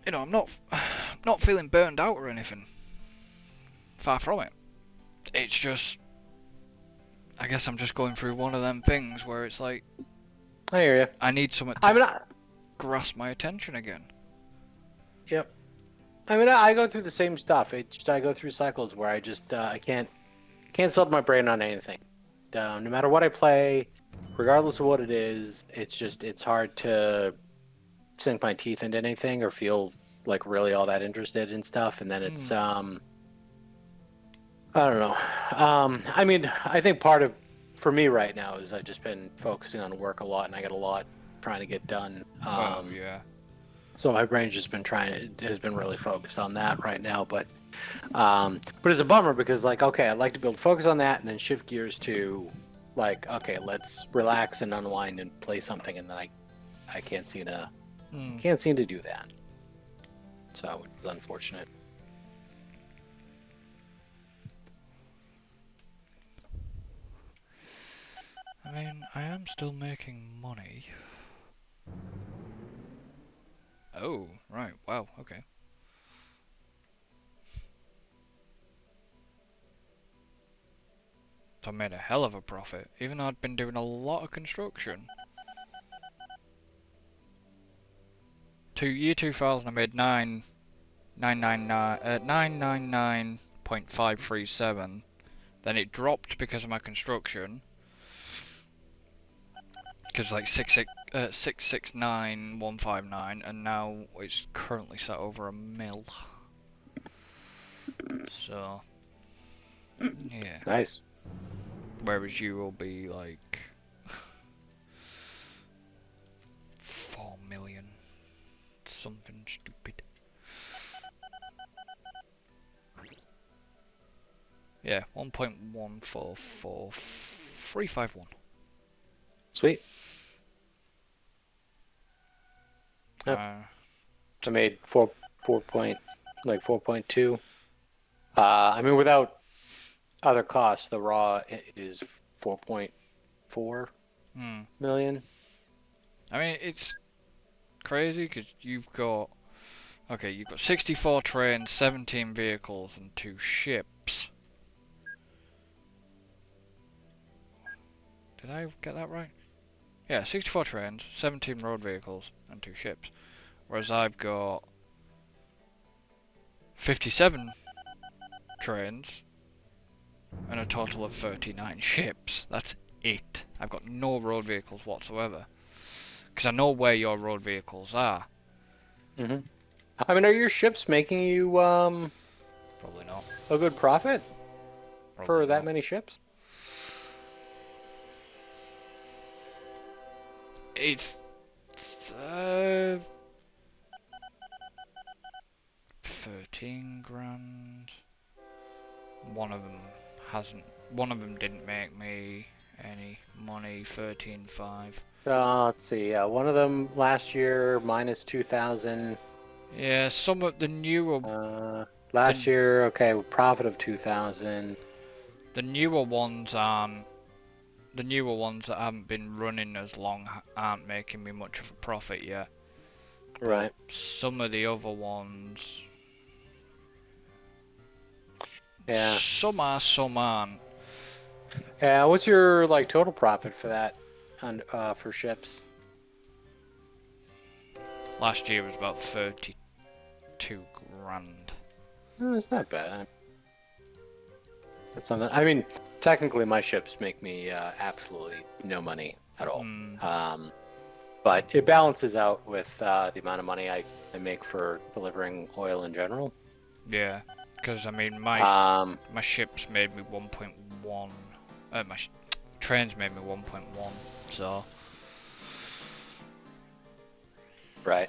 I'm not feeling burned out or anything. Far from it. It's just, I guess I'm just going through one of them things where it's like, I hear you. I need something to grasp my attention again. Yep. I go through the same stuff. I go through cycles where I just I can't settle my brain on anything. No matter what I play, regardless of what it is, it's hard to sink my teeth into anything or feel like really all that interested in stuff. And then it's I don't know. I think part of for me right now is I've just been focusing on work a lot, and I got a lot trying to get done. Well, yeah. So my brain's just been has been really focused on that right now. But it's a bummer because like, okay, I'd like to build focus on that and then shift gears to like, okay, let's relax and unwind and play something, and then I can't seem to do that. So it's unfortunate. I mean, I am still making money. Oh, right, wow, okay. So I made a hell of a profit, even though I'd been doing a lot of construction. Year 2000 I made 999.537. Then it dropped because of my construction. Because like 669,159, and now it's currently set over $1 mil. So yeah. Nice. Whereas you will be like 4 million. Something stupid. Yeah, 1.144351. Sweet. Yep. I made 4.2. I mean, without other costs, the raw is 4.4 million. I mean, it's crazy because you've got 64 trains, 17 vehicles, and 2 ships. Did I get that right? Yeah, 64 trains, 17 road vehicles, and 2 ships. Whereas I've got 57 trains and a total of 39 ships. That's it. I've got no road vehicles whatsoever. Because I know where your road vehicles are. I mean, are your ships making you Probably not. a good profit for that many ships? It's 13 grand. One of them didn't make me any money. 13.5. Let's see. One of them last year minus 2,000. Yeah, some of the newer. Last year, okay, profit of 2,000. The newer ones aren't. The newer ones that haven't been running as long aren't making me much of a profit yet. Right. But some of the other ones. Yeah. Some are, some aren't. Yeah. What's your like total profit for that, for ships? Last year was about 32 grand. Oh, it's not bad. That's something. I mean, technically, my ships make me absolutely no money at all. But it balances out with the amount of money I make for delivering oil in general. Yeah, because I mean, my ships made me 1.1. My trains made me 1.1. So. Right.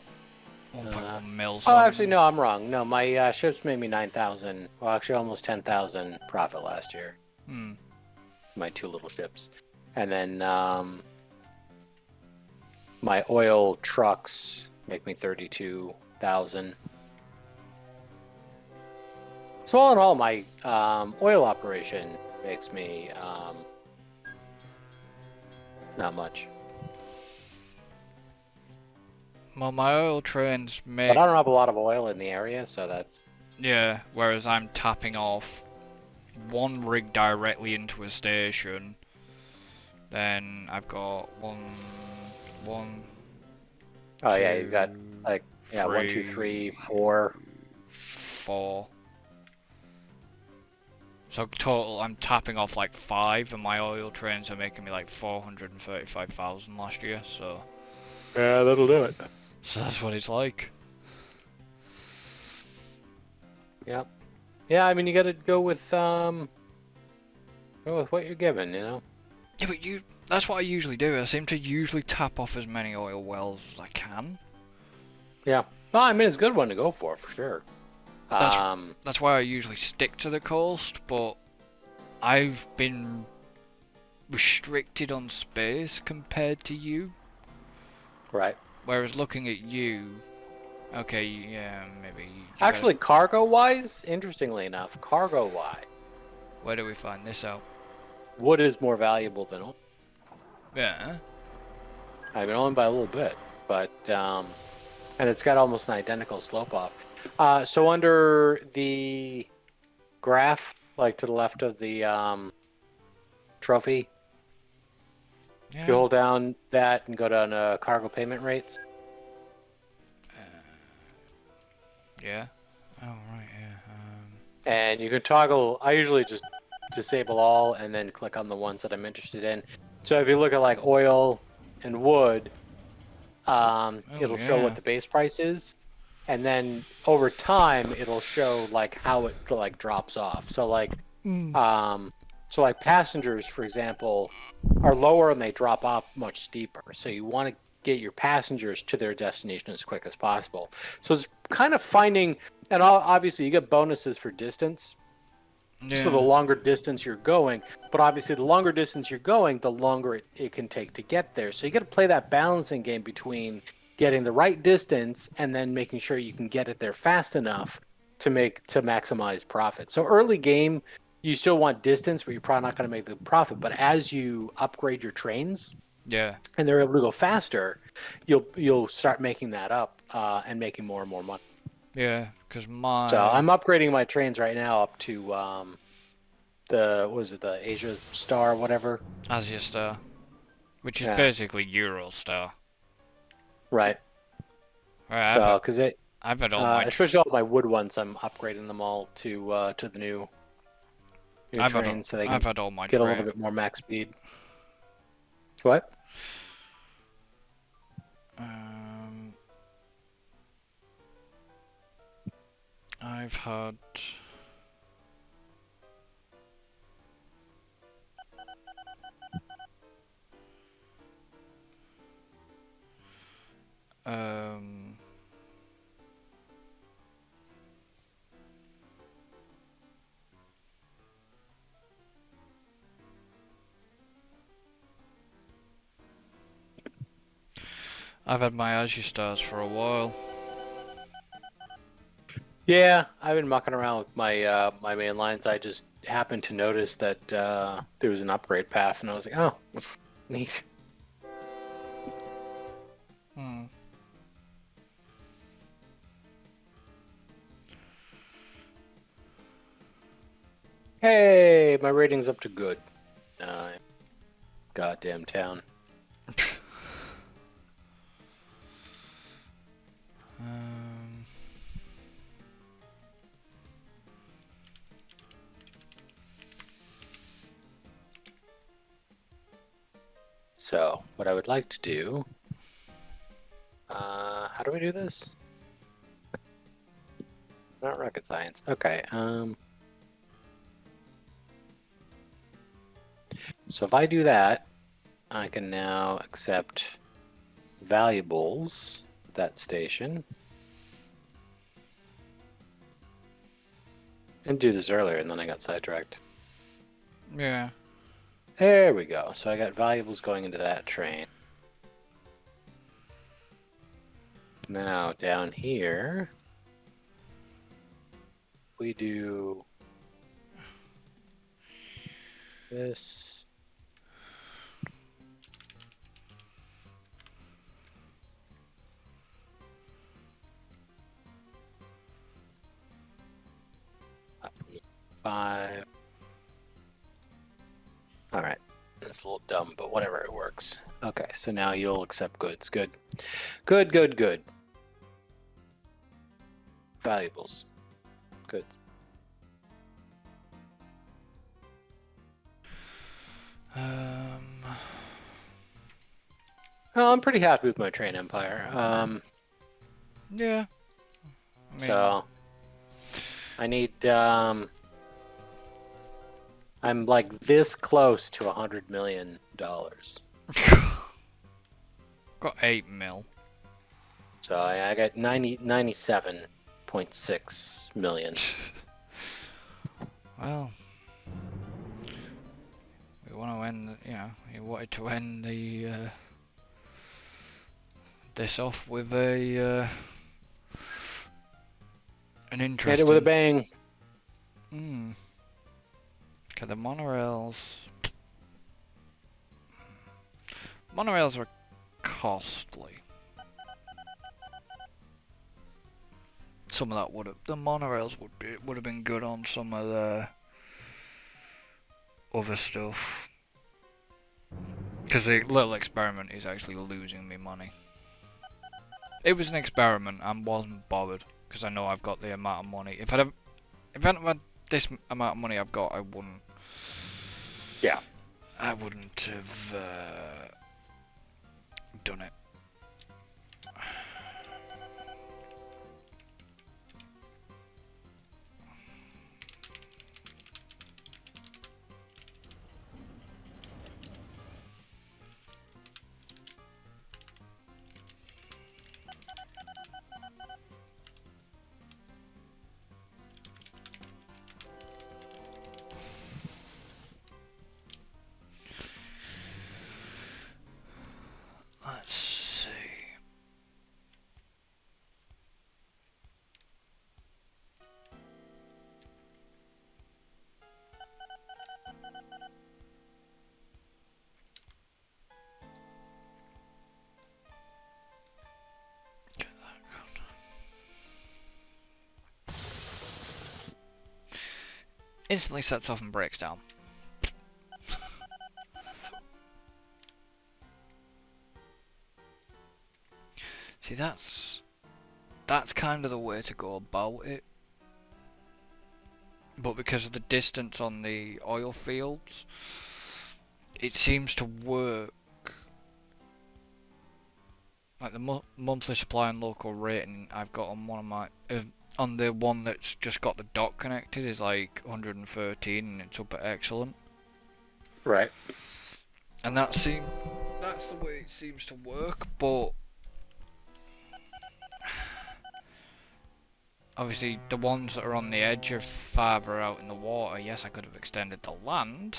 1.1 mil. Oh, actually, no, I'm wrong. No, my ships made me 9,000. Well, actually, almost 10,000 profit last year. My 2 little ships, and then my oil trucks make me 32,000. So all in all, my oil operation makes me not much. Well, my oil trains make. But I don't have a lot of oil in the area, so that's. Yeah, whereas I'm tapping off one rig directly into a station. Then I've got one. Oh yeah, you've got like 1, 2, 3, 4. 4. So total, I'm tapping off like 5, and my oil trains are making me like 435,000 last year. So. Yeah, that'll do it. So that's what it's like. Yeah. Yeah, I mean you gotta go with what you're given, you know? Yeah, but that's what I usually do. I seem to usually tap off as many oil wells as I can. Yeah. Well, I mean, it's a good one to go for sure. That's that's why I usually stick to the coast, but I've been restricted on space compared to you. Right. Whereas looking at you, okay, yeah, maybe you Actually, cargo-wise, interestingly enough, cargo-wise, where do we find this out? wood is more valuable than oil. Yeah. I mean, only by a little bit, but and it's got almost an identical slope off. So under the graph, like to the left of the trophy, if you Yeah. hold down that and go down to cargo payment rates. Yeah. Oh right. Yeah. And you can toggle. I usually just disable all and then click on the ones that I'm interested in. So if you look at like oil and wood, Oh it'll show what yeah. the base price is, and then over time it'll show like how it like drops off. So like, so like passengers, for example, are lower and they drop off much steeper. So you want to get your passengers to their destination as quick as possible. So it's kind of finding, and obviously you get bonuses for distance. So the Yeah. longer distance you're going, but obviously the longer distance you're going, the longer it can take to get there. So you got to play that balancing game between getting the right distance and then making sure you can get it there fast enough to maximize profit. So early game, you still want distance, but you're probably not going to make the profit. But as you upgrade your trains Yeah. and they're able to go faster, you'll start making that up and making more and more money. Yeah. Because So my I'm upgrading my trains right now up to the Asia Star, whatever. Asia Star, which is Yeah. basically Eurostar. Right. Right. So because I've had all my. especially all my wood ones, I'm upgrading them all to the new trains so they I've can had all my get a little bit more max speed. What? I've had. Um. I've had my Azure Stars for a while. Yeah, I've been mucking around with my my main lines. I just happened to notice that there was an upgrade path, and I was like, oh, neat. Hmm. Hey, my rating's up to good. Goddamn town. um. So, what I would like to do... how do we do this? Not rocket science. Okay, so if I do that, I can now accept valuables at that station. And do this earlier, and then I got sidetracked. Yeah. There we go. So I got valuables going into that train. Now down here, we do this. Up 5. All right. That's a little dumb, but whatever, it works. Okay, so now you'll accept goods. Good. Good, good, good. Valuables. Goods. Well, I'm pretty happy with my train empire. Yeah. I mean, So I need I'm like this close to $100 million. got 8 mil. So I got 97.6 million. Well, we want to end. You know, you wanted to end the this off with a an Hit it with a interesting. bang. Hmm. Okay, the monorails. Monorails are costly. Some of that the monorails would have been good on some of the other stuff. Because the little experiment is actually losing me money. It was an experiment and wasn't bothered because I know I've got the amount of money. If I hadn't had this amount of money I've got, I wouldn't. Yeah. I wouldn't have done it. Let's see. Get that going. Instantly sets off and breaks down. See, that's kind of the way to go about it. But because of the distance on the oil fields, it seems to work. Like the monthly supply and local rating I've got on one of my on the one that's just got the dock connected is like 113 and it's up at excellent. Right. And that's the way it seems to work, but obviously the ones that are on the edge are farther out in the water. Yes, I could have extended the land,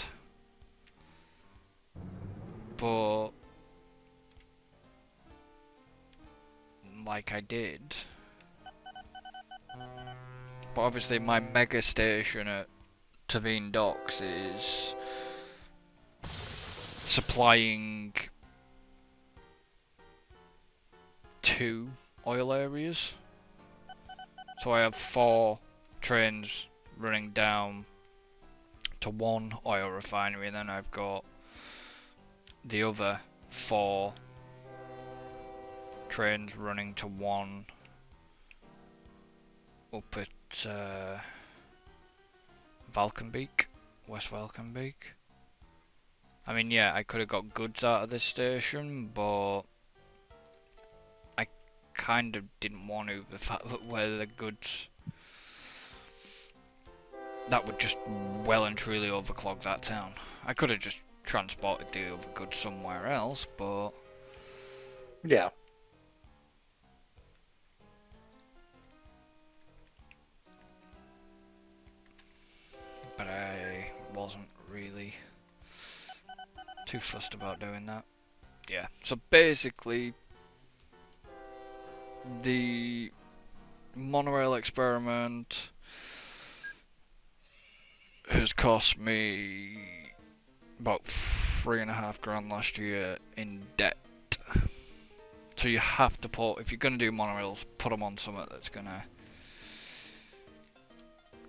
but like I did. But obviously my mega station at Tavine Docks is supplying 2 oil areas. So I have 4 trains running down to 1 oil refinery, and then I've got the other 4 trains running to 1 up at Valkenbeek, West Valkenbeek. I mean, yeah, I could have got goods out of this station, but I kind of didn't want to. The fact that where the goods, that would just well and truly overclog that town. I could have just transported the other goods somewhere else, but Yeah. I wasn't really too fussed about doing that. Yeah, so basically the monorail experiment has cost me about £3.5 grand last year in debt. So you have to put, if you're going to do monorails, put them on something that's going to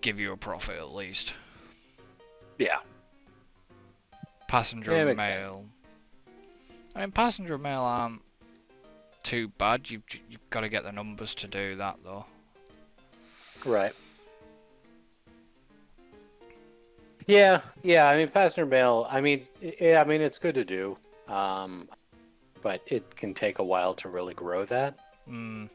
give you a profit at least. Yeah. Passenger Yeah, makes mail. I mean, passenger mail aren't too bad. You've got to get the numbers to do that though. Right. Yeah, I mean, passenger mail. I mean, it's good to do, but it can take a while to really grow that. Hmm.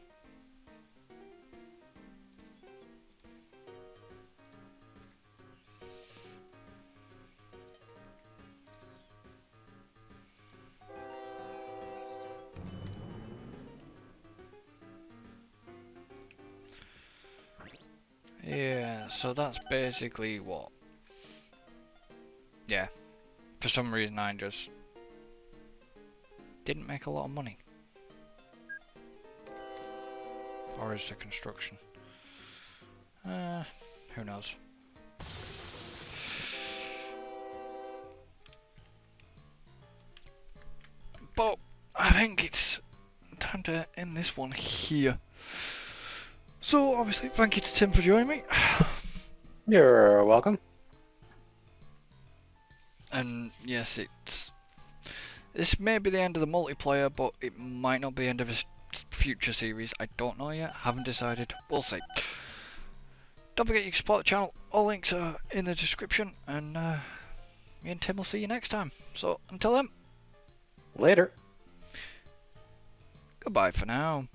Yeah, so that's basically what. Yeah, for some reason I just didn't make a lot of money. Or is the construction? Who knows? But I think it's time to end this one here. So obviously, thank you to Tim for joining me. You're welcome. And yes, this may be the end of the multiplayer, but it might not be the end of his future series. I don't know yet. Haven't decided. We'll see. Don't forget you can support the channel. All links are in the description, and me and Tim will see you next time. So until then, Later. goodbye for now.